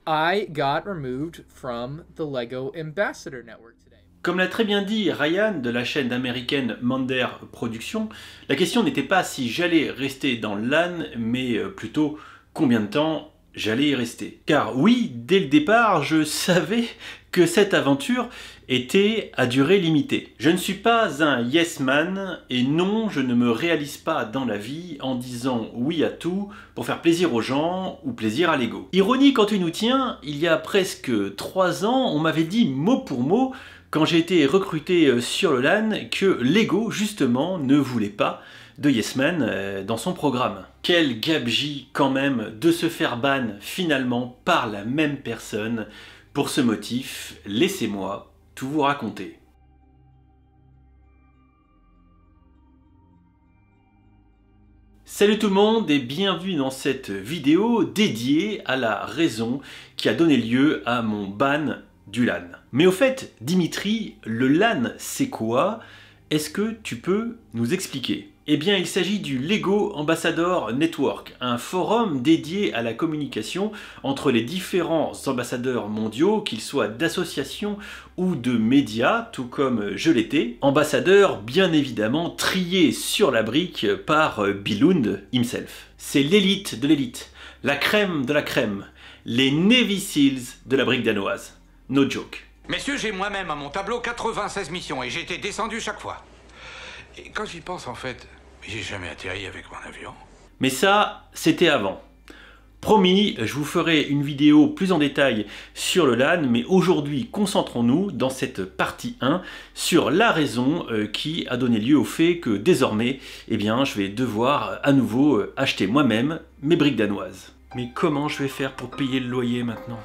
I got removed from the LEGO Ambassador Network today. Comme l'a très bien dit Ryan de la chaîne américaine Mander Productions, la question n'était pas si j'allais rester dans le LAN, mais plutôt combien de temps j'allais y rester. Car oui, dès le départ, je savais que cette aventure était à durée limitée. Je ne suis pas un yes man et non, je ne me réalise pas dans la vie en disant oui à tout pour faire plaisir aux gens ou plaisir à l'ego. Ironie quand tu nous tiens, il y a presque 3 ans, on m'avait dit mot pour mot, quand j'ai été recruté sur le LAN, que l'ego justement ne voulait pas de Yes Man dans son programme. Quel gabegie quand même de se faire ban finalement par la même personne. Pour ce motif, laissez-moi tout vous raconter. Salut tout le monde et bienvenue dans cette vidéo dédiée à la raison qui a donné lieu à mon ban du LAN. Mais au fait, Dimitri, le LAN c'est quoi? Est-ce que tu peux nous expliquer? Eh bien, il s'agit du LEGO Ambassador Network, un forum dédié à la communication entre les différents ambassadeurs mondiaux, qu'ils soient d'associations ou de médias, tout comme je l'étais. Ambassadeur, bien évidemment, trié sur la brique par Billund himself. C'est l'élite de l'élite, la crème de la crème, les Navy Seals de la brique danoise. No joke. Messieurs, j'ai moi-même à mon tableau 96 missions et j'ai été descendu chaque fois. Et quand j'y pense, en fait, j'ai jamais atterri avec mon avion. Mais ça, c'était avant. Promis, je vous ferai une vidéo plus en détail sur le LAN, mais aujourd'hui, concentrons-nous dans cette partie 1 sur la raison qui a donné lieu au fait que désormais, eh bien, je vais devoir à nouveau acheter moi-même mes briques danoises. Mais comment je vais faire pour payer le loyer maintenant?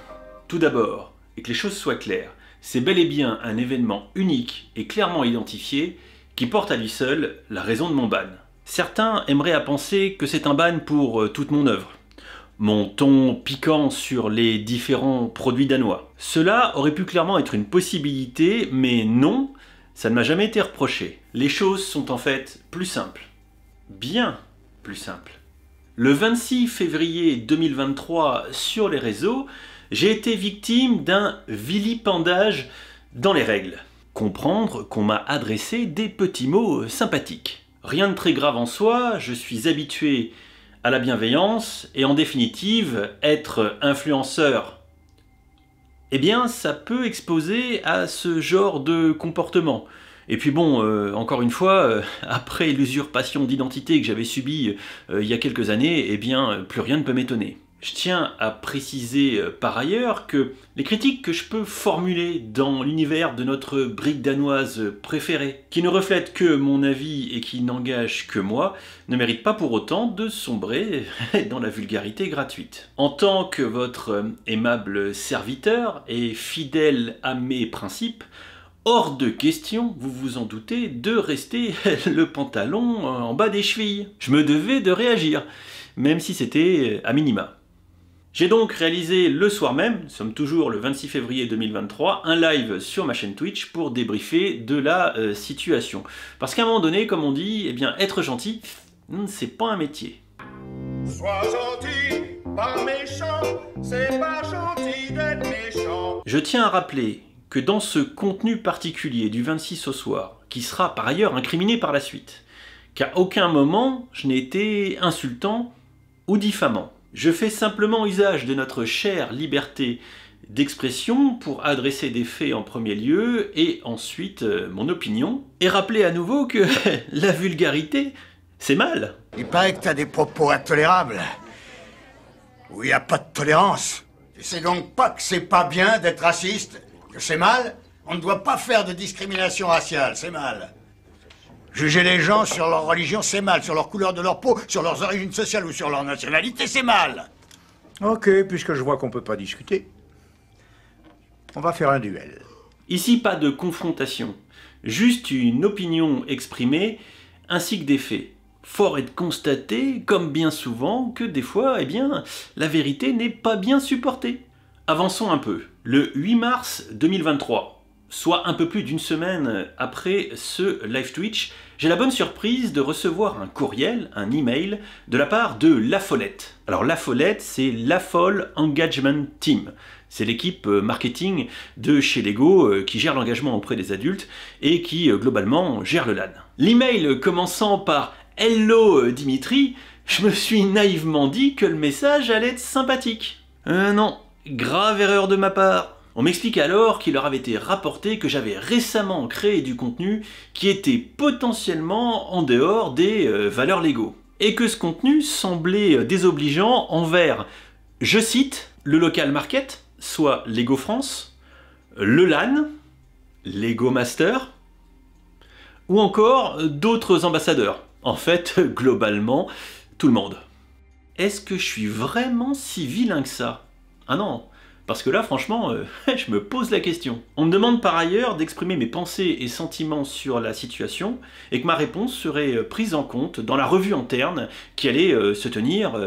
Tout d'abord, et que les choses soient claires, c'est bel et bien un événement unique et clairement identifié qui porte à lui seul la raison de mon ban. Certains aimeraient à penser que c'est un ban pour toute mon œuvre. Mon ton piquant sur les différents produits danois. Cela aurait pu clairement être une possibilité, mais non, ça ne m'a jamais été reproché. Les choses sont en fait plus simples. Bien plus simples. Le 26 février 2023, sur les réseaux, j'ai été victime d'un vilipendage dans les règles. Comprendre qu'on m'a adressé des petits mots sympathiques. Rien de très grave en soi, je suis habitué à la bienveillance et en définitive, être influenceur, eh bien ça peut exposer à ce genre de comportement. Et puis bon, encore une fois, après l'usurpation d'identité que j'avais subie il y a quelques années, eh bien plus rien ne peut m'étonner. Je tiens à préciser par ailleurs que les critiques que je peux formuler dans l'univers de notre brique danoise préférée, qui ne reflètent que mon avis et qui n'engagent que moi, ne méritent pas pour autant de sombrer dans la vulgarité gratuite. En tant que votre aimable serviteur et fidèle à mes principes, hors de question, vous vous en doutez, de rester le pantalon en bas des chevilles. Je me devais de réagir, même si c'était à minima. J'ai donc réalisé le soir même, nous sommes toujours le 26 février 2023, un live sur ma chaîne Twitch pour débriefer de la situation. Parce qu'à un moment donné, comme on dit, eh bien, être gentil, c'est pas un métier. Sois gentil, pas méchant, c'est pas gentil d'être méchant. Je tiens à rappeler que dans ce contenu particulier du 26 au soir, qui sera par ailleurs incriminé par la suite, qu'à aucun moment je n'ai été insultant ou diffamant. Je fais simplement usage de notre chère liberté d'expression pour adresser des faits en premier lieu et ensuite mon opinion, et rappeler à nouveau que la vulgarité, c'est mal. Il paraît que t'as des propos intolérables, où il n'y a pas de tolérance. Tu sais donc pas que c'est pas bien d'être raciste, que c'est mal? On ne doit pas faire de discrimination raciale, c'est mal. Juger les gens sur leur religion, c'est mal. Sur leur couleur de leur peau, sur leurs origines sociales ou sur leur nationalité, c'est mal. Ok, puisque je vois qu'on peut pas discuter, on va faire un duel. Ici, pas de confrontation, juste une opinion exprimée ainsi que des faits. Fort est de constater, comme bien souvent, que des fois, eh bien, la vérité n'est pas bien supportée. Avançons un peu. Le 8 mars 2023, soit un peu plus d'une semaine après ce live Twitch, j'ai la bonne surprise de recevoir un courriel, un email, de la part de La Follette. Alors La Follette, c'est La Folle Engagement Team. C'est l'équipe marketing de chez Lego qui gère l'engagement auprès des adultes et qui globalement gère le LAN. L'email commençant par « Hello Dimitri », je me suis naïvement dit que le message allait être sympathique. Non, grave erreur de ma part. On m'explique alors qu'il leur avait été rapporté que j'avais récemment créé du contenu qui était potentiellement en dehors des valeurs Lego. Et que ce contenu semblait désobligeant envers, je cite, le local market, soit Lego France, le LAN, Lego Master, ou encore d'autres ambassadeurs. En fait, globalement, tout le monde. Est-ce que je suis vraiment si vilain que ça? Ah non, parce que là, franchement, je me pose la question. On me demande par ailleurs d'exprimer mes pensées et sentiments sur la situation, et que ma réponse serait prise en compte dans la revue interne qui allait se tenir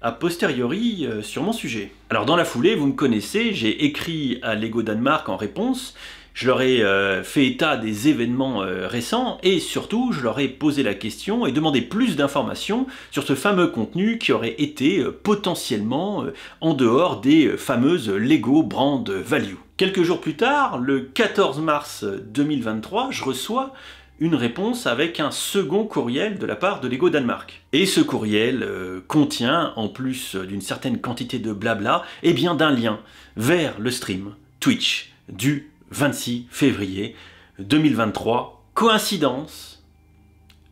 a posteriori sur mon sujet. Alors dans la foulée, vous me connaissez, j'ai écrit à Lego Danemark en réponse, je leur ai fait état des événements récents et surtout je leur ai posé la question et demandé plus d'informations sur ce fameux contenu qui aurait été potentiellement en dehors des fameuses Lego Brand Value. Quelques jours plus tard, le 14 mars 2023, je reçois une réponse avec un second courriel de la part de Lego Danemark. Et ce courriel contient, en plus d'une certaine quantité de blabla, eh bien d'un lien vers le stream Twitch du 26 février 2023. Coïncidence?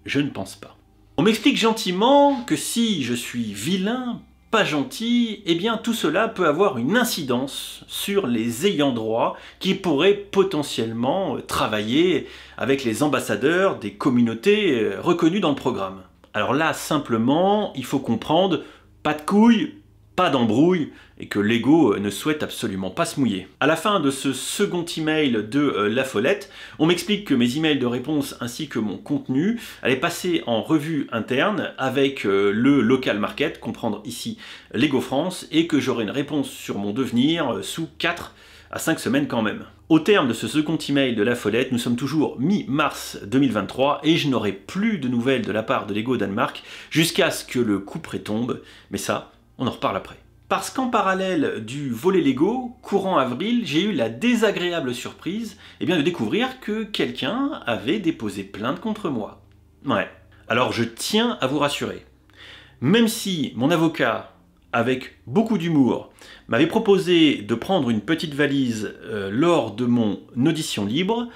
Je ne pense pas. On m'explique gentiment que si je suis vilain, pas gentil, eh bien tout cela peut avoir une incidence sur les ayants droit qui pourraient potentiellement travailler avec les ambassadeurs des communautés reconnues dans le programme. Alors là, simplement, il faut comprendre, pas de couilles, pas d'embrouille, et que Lego ne souhaite absolument pas se mouiller. À la fin de ce second email de La Follette, on m'explique que mes emails de réponse ainsi que mon contenu allaient passer en revue interne avec le local market, comprendre ici Lego France, et que j'aurai une réponse sur mon devenir sous 4 à 5 semaines quand même. Au terme de ce second email de La Follette, nous sommes toujours mi-mars 2023 et je n'aurai plus de nouvelles de la part de Lego Danemark jusqu'à ce que le couperet tombe, mais ça, on en reparle après. Parce qu'en parallèle du volet Lego, courant avril, j'ai eu la désagréable surprise de découvrir que quelqu'un avait déposé plainte contre moi. Ouais. Alors je tiens à vous rassurer. Même si mon avocat, avec beaucoup d'humour, m'avait proposé de prendre une petite valise lors de mon audition libre,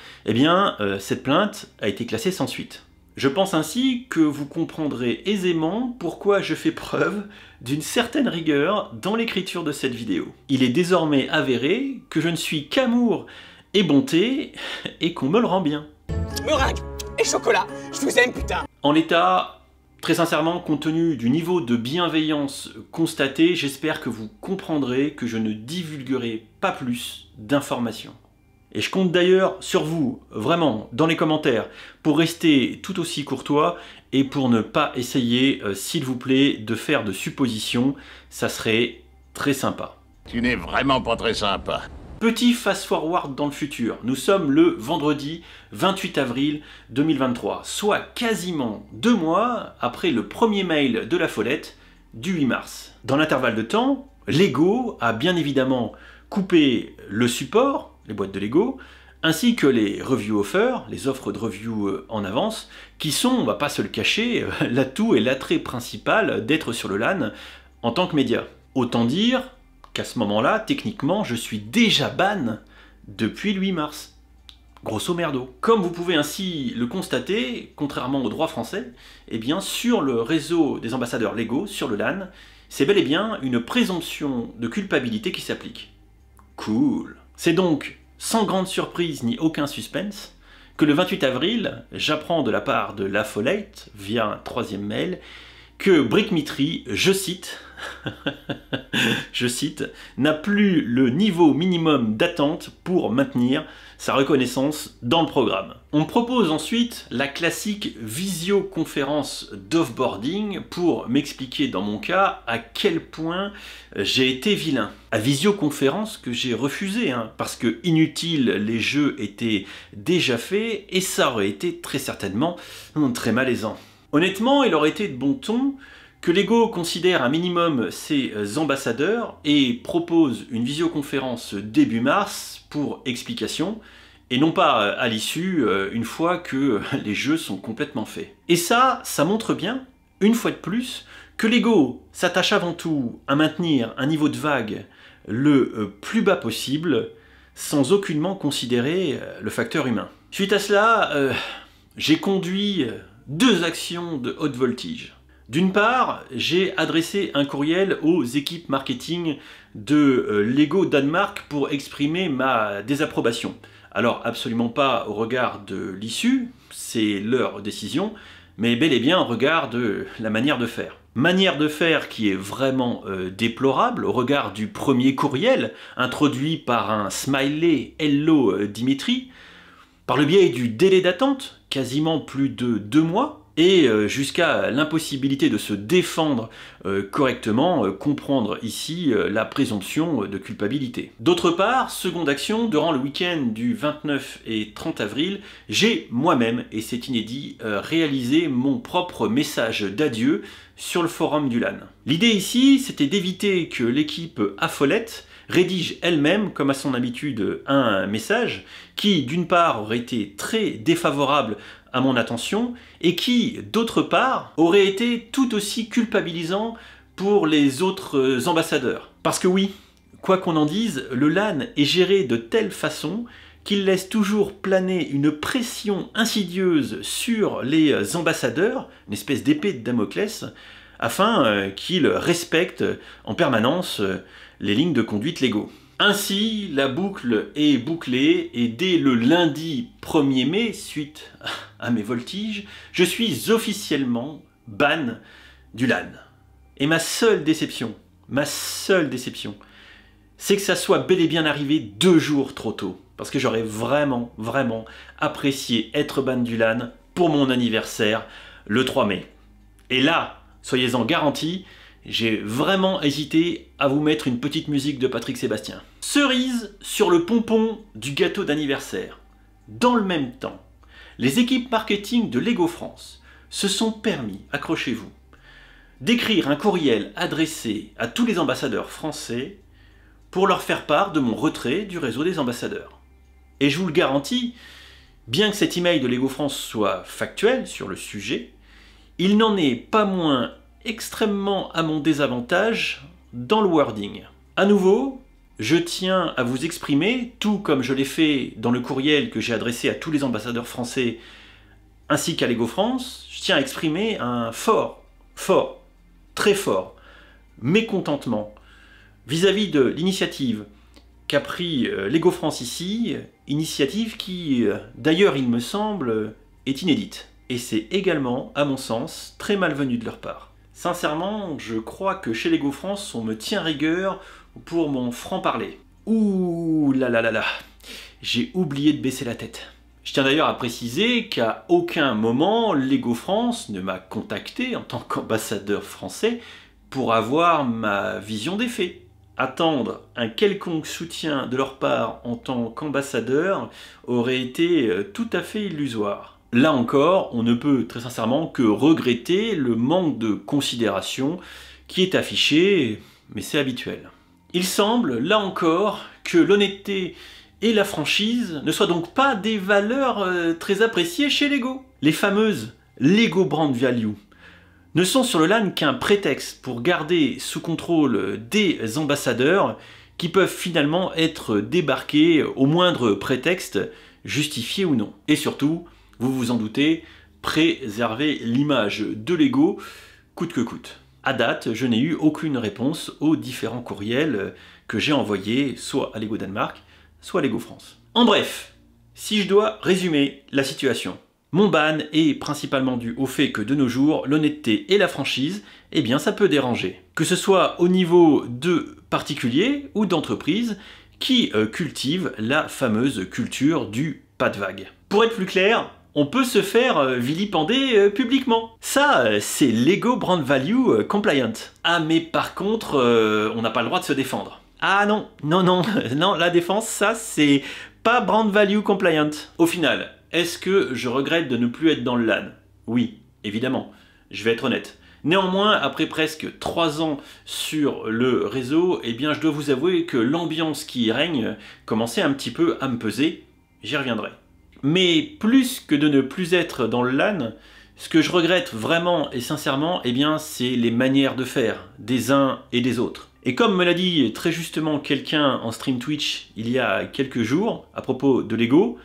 cette plainte a été classée sans suite. Je pense ainsi que vous comprendrez aisément pourquoi je fais preuve d'une certaine rigueur dans l'écriture de cette vidéo. Il est désormais avéré que je ne suis qu'amour et bonté et qu'on me le rend bien. Meringue et chocolat, je vous aime putain. En l'état, très sincèrement, compte tenu du niveau de bienveillance constaté, j'espère que vous comprendrez que je ne divulguerai pas plus d'informations. Et je compte d'ailleurs sur vous, vraiment, dans les commentaires, pour rester tout aussi courtois et pour ne pas essayer, s'il vous plaît, de faire de suppositions, ça serait très sympa. Tu n'es vraiment pas très sympa. Petit fast-forward dans le futur, nous sommes le vendredi 28 avril 2023, soit quasiment 2 mois après le premier mail de La Follette du 8 mars. Dans l'intervalle de temps, Lego a bien évidemment coupé le support, les boîtes de Lego, ainsi que les review offers, les offres de review en avance, qui sont, on va pas se le cacher, l'atout et l'attrait principal d'être sur le LAN en tant que média. Autant dire qu'à ce moment-là, techniquement, je suis déjà ban depuis le 8 mars. Grosso merdo. Comme vous pouvez ainsi le constater, contrairement au droit français, sur le réseau des ambassadeurs Lego, sur le LAN, c'est bel et bien une présomption de culpabilité qui s'applique. Cool. C'est donc, sans grande surprise ni aucun suspense, que le 28 avril, j'apprends de la part de La Follette, via un 3e mail, que Brick Mitry, je cite, je cite, n'a plus le niveau minimum d'attente pour maintenir sa reconnaissance dans le programme. On me propose ensuite la classique visioconférence d'offboarding pour m'expliquer dans mon cas à quel point j'ai été vilain. À visioconférence que j'ai refusé, parce que inutile, les jeux étaient déjà faits et ça aurait été très certainement très malaisant. Honnêtement, il aurait été de bon ton que Lego considère un minimum ses ambassadeurs et propose une visioconférence début mars pour explication, et non pas à l'issue, une fois que les jeux sont complètement faits. Et ça montre bien, une fois de plus, que Lego s'attache avant tout à maintenir un niveau de vague le plus bas possible, sans aucunement considérer le facteur humain. Suite à cela, j'ai conduit 2 actions de haute voltige. D'une part, j'ai adressé un courriel aux équipes marketing de Lego Danemark pour exprimer ma désapprobation. Alors absolument pas au regard de l'issue, c'est leur décision, mais bel et bien au regard de la manière de faire. Manière de faire qui est vraiment déplorable au regard du premier courriel introduit par un smiley Hello Dimitri, par le biais du délai d'attente, quasiment plus de 2 mois, et jusqu'à l'impossibilité de se défendre correctement, comprendre ici la présomption de culpabilité. D'autre part, seconde action, durant le week-end du 29 et 30 avril, j'ai moi-même, et c'est inédit, réalisé mon propre message d'adieu sur le forum du LAN. L'idée ici, c'était d'éviter que l'équipe Affolette rédige elle-même, comme à son habitude, un message qui, d'une part, aurait été très défavorable à mon attention, et qui, d'autre part, aurait été tout aussi culpabilisant pour les autres ambassadeurs. Parce que oui, quoi qu'on en dise, le LAN est géré de telle façon qu'il laisse toujours planer une pression insidieuse sur les ambassadeurs, une espèce d'épée de Damoclès, afin qu'ils respectent en permanence les lignes de conduite Lego. Ainsi, la boucle est bouclée et dès le lundi 1er mai, suite à mes voltiges, je suis officiellement ban du LAN. Et ma seule déception, c'est que ça soit bel et bien arrivé 2 jours trop tôt. Parce que j'aurais vraiment apprécié être ban du LAN pour mon anniversaire le 3 mai. Et là, soyez-en garantis, j'ai vraiment hésité à vous mettre une petite musique de Patrick Sébastien. Cerise sur le pompon du gâteau d'anniversaire. Dans le même temps, les équipes marketing de Lego France se sont permis, accrochez-vous, d'écrire un courriel adressé à tous les ambassadeurs français pour leur faire part de mon retrait du réseau des ambassadeurs. Et je vous le garantis, bien que cet email de Lego France soit factuel sur le sujet, il n'en est pas moins extrêmement à mon désavantage dans le wording. À nouveau, je tiens à vous exprimer, tout comme je l'ai fait dans le courriel que j'ai adressé à tous les ambassadeurs français ainsi qu'à Lego France, je tiens à exprimer un très fort mécontentement vis-à-vis de l'initiative qu'a pris Lego France ici, initiative qui, d'ailleurs il me semble, est inédite. Et c'est également, à mon sens, très malvenu de leur part. Sincèrement, je crois que chez Lego France, on me tient rigueur pour mon franc-parler. Ouh là là là là, j'ai oublié de baisser la tête. Je tiens d'ailleurs à préciser qu'à aucun moment, Lego France ne m'a contacté en tant qu'ambassadeur français pour avoir ma vision des faits. Attendre un quelconque soutien de leur part en tant qu'ambassadeur aurait été tout à fait illusoire. Là encore, on ne peut très sincèrement que regretter le manque de considération qui est affiché, mais c'est habituel. Il semble, là encore, que l'honnêteté et la franchise ne soient donc pas des valeurs très appréciées chez Lego. Les fameuses Lego Brand Value ne sont sur le LAN qu'un prétexte pour garder sous contrôle des ambassadeurs qui peuvent finalement être débarqués au moindre prétexte, justifié ou non. Et surtout, vous vous en doutez, préserver l'image de Lego coûte que coûte. À date, je n'ai eu aucune réponse aux différents courriels que j'ai envoyés soit à Lego Danemark, soit à Lego France. En bref, si je dois résumer la situation, Mon ban est principalement dû au fait que de nos jours, l'honnêteté et la franchise, eh bien ça peut déranger. Que ce soit au niveau de particuliers ou d'entreprises qui cultivent la fameuse culture du pas de vague. Pour être plus clair, on peut se faire vilipender publiquement. Ça, c'est Lego Brand Value Compliant. Ah mais par contre, on n'a pas le droit de se défendre. Ah non, non, la défense, ça c'est pas Brand Value Compliant. Au final, est-ce que je regrette de ne plus être dans le LAN? Oui, évidemment, je vais être honnête. Néanmoins, après presque 3 ans sur le réseau, eh bien je dois vous avouer que l'ambiance qui y règne commençait un petit peu à me peser, j'y reviendrai. Mais plus que de ne plus être dans le LAN, ce que je regrette vraiment et sincèrement, eh bien c'est les manières de faire des uns et des autres. Et comme me l'a dit très justement quelqu'un en stream Twitch il y a quelques jours, à propos de Lego,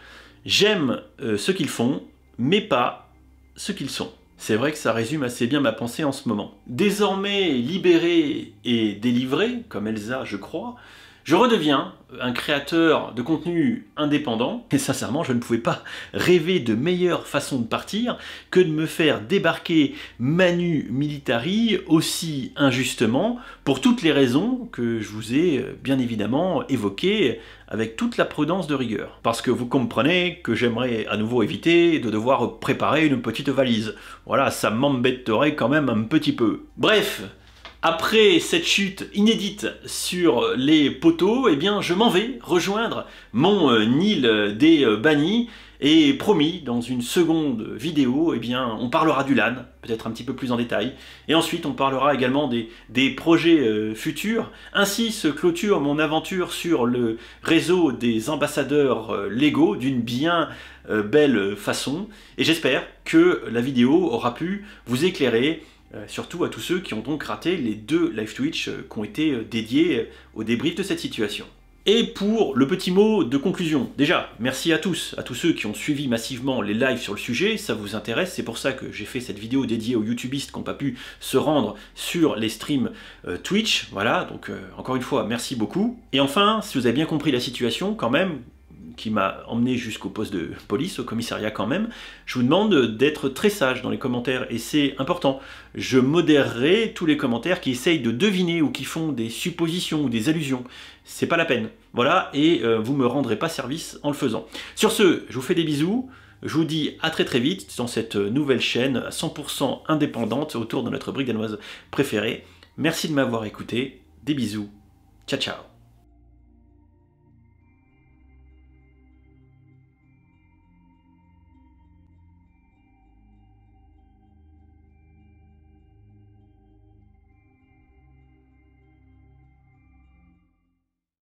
j'aime ce qu'ils font, mais pas ce qu'ils sont. C'est vrai que ça résume assez bien ma pensée en ce moment. Désormais libéré et délivré, comme Elsa je crois, je redeviens un créateur de contenu indépendant, et sincèrement je ne pouvais pas rêver de meilleure façon de partir que de me faire débarquer Manu Militari aussi injustement, pour toutes les raisons que je vous ai bien évidemment évoquées avec toute la prudence de rigueur. Parce que vous comprenez que j'aimerais à nouveau éviter de devoir préparer une petite valise. Voilà, ça m'embêterait quand même un petit peu. Bref, après cette chute inédite sur les poteaux, eh bien je m'en vais rejoindre mon île des bannis, et promis, dans une seconde vidéo, eh bien on parlera du LAN, peut-être un petit peu plus en détail, et ensuite on parlera également des projets futurs. Ainsi se clôture mon aventure sur le réseau des ambassadeurs Lego d'une bien belle façon, et j'espère que la vidéo aura pu vous éclairer, surtout à tous ceux qui ont donc raté les 2 live Twitch qui ont été dédiés au débrief de cette situation. Et pour le petit mot de conclusion, déjà, merci à tous ceux qui ont suivi massivement les lives sur le sujet, ça vous intéresse, c'est pour ça que j'ai fait cette vidéo dédiée aux youtubistes qui n'ont pas pu se rendre sur les streams Twitch, voilà, donc encore une fois, merci beaucoup. Et enfin, si vous avez bien compris la situation quand même, qui m'a emmené jusqu'au poste de police, au commissariat quand même, je vous demande d'être très sage dans les commentaires, et c'est important. Je modérerai tous les commentaires qui essayent de deviner ou qui font des suppositions ou des allusions. C'est pas la peine. Voilà, et vous me rendrez pas service en le faisant. Sur ce, je vous fais des bisous, je vous dis à très vite dans cette nouvelle chaîne 100% indépendante autour de notre brique danoise préférée. Merci de m'avoir écouté, des bisous, ciao ciao.